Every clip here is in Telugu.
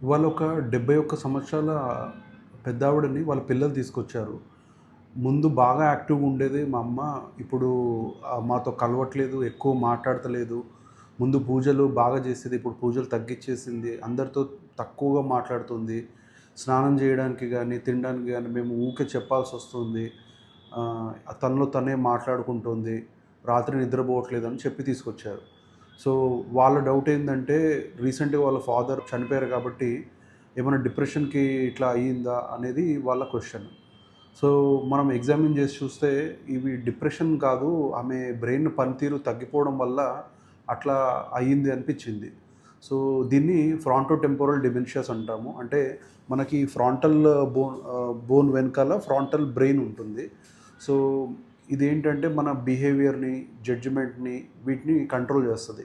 ఇవాళ ఒక 71 సంవత్సరాల పెద్దావిడని వాళ్ళ పిల్లలు తీసుకొచ్చారు. ముందు బాగా యాక్టివ్‌గా ఉండేది మా అమ్మ. ఇప్పుడు మాతో కలవట్లేదు, ఎక్కువ మాట్లాడతలేదు. ముందు పూజలు బాగా చేసేది. ఇప్పుడు పూజలు తగ్గిచ్చేసింది. అందరితో తక్కువగా మాట్లాడుతుంది. స్నానం చేయడానికి గానీ, తినడానికి గానీ మేము ఊకే చెప్పాల్సొస్తుంది. తనలో తనే మాట్లాడుకుంటోంది. రాత్రి నిద్రపోవట్లేదని చెప్పి తీసుకొచ్చారు. సో, వాళ్ళ డౌట్ ఏందంటే రీసెంట్‌గా వాళ్ళ ఫాదర్ చనిపోయారు కాబట్టి ఏమైనా డిప్రెషన్‌కి ఇట్లా అయిందా అనేది వాళ్ళ క్వెషన్. సో, మనం ఎగ్జామిన్ చేసి చూస్తే ఇవి డిప్రెషన్ కాదు. ఆమె బ్రెయిన్ పనితీరు తగ్గిపోవడం వల్ల అట్లా అయింది అనిపిచ్చింది. సో, దీన్ని ఫ్రాంటోటెంపోరల్ డిమెన్షియాస్ అంటాము. అంటే మనకి ఫ్రాంటల్ బోన్ వెనకాల ఫ్రాంటల్ బ్రెయిన్ ఉంటుంది. సో, ఇదేంటంటే మన బిహేవియర్‌ని, జడ్జ్‌మెంట్‌ని వీటిని కంట్రోల్ చేస్తది.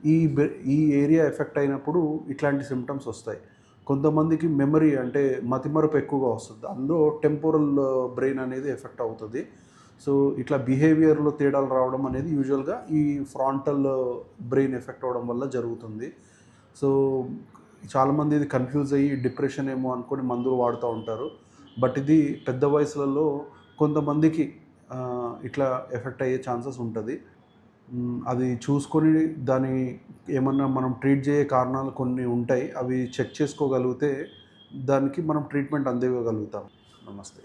ఈ బె ఈ ఏరియా ఎఫెక్ట్ అయినప్పుడు ఇట్లాంటి సింప్టమ్స్ వస్తాయి. కొంతమందికి మెమరీ అంటే మతిమరుపు ఎక్కువగా వస్తది. అందులో టెంపోరల్ బ్రెయిన్ అనేది ఎఫెక్ట్ అవుతది. సో, ఇట్లా బిహేవియర్‌లో తేడాలు రావడం అనేది యూజువల్‌గా ఈ ఫ్రాంటల్ బ్రెయిన్ ఎఫెక్ట్ అవ్వడం వల్ల జరుగుతుంది. సో, చాలామంది ఇది కన్‌ఫ్యూజ్ అయ్యి డిప్రెషన్ ఏమో అనుకోని మందులు వాడుతా ఉంటారు. బట్ ఇది పెద్ద వయసులలో కొంతమందికి ఇట్లా ఎఫెక్ట్ అయ్యే ఛాన్సెస్ ఉంటది. అది చూసుకొని దాన్ని ఏమన్నా మనం ట్రీట్ జేయే కారణాలు కొన్ని ఉంటాయి. అవి చెక్ చేసుకోగలిగితే దానికి మనం ట్రీట్మెంట్ అందివ్వగలుగుతాం. నమస్తే.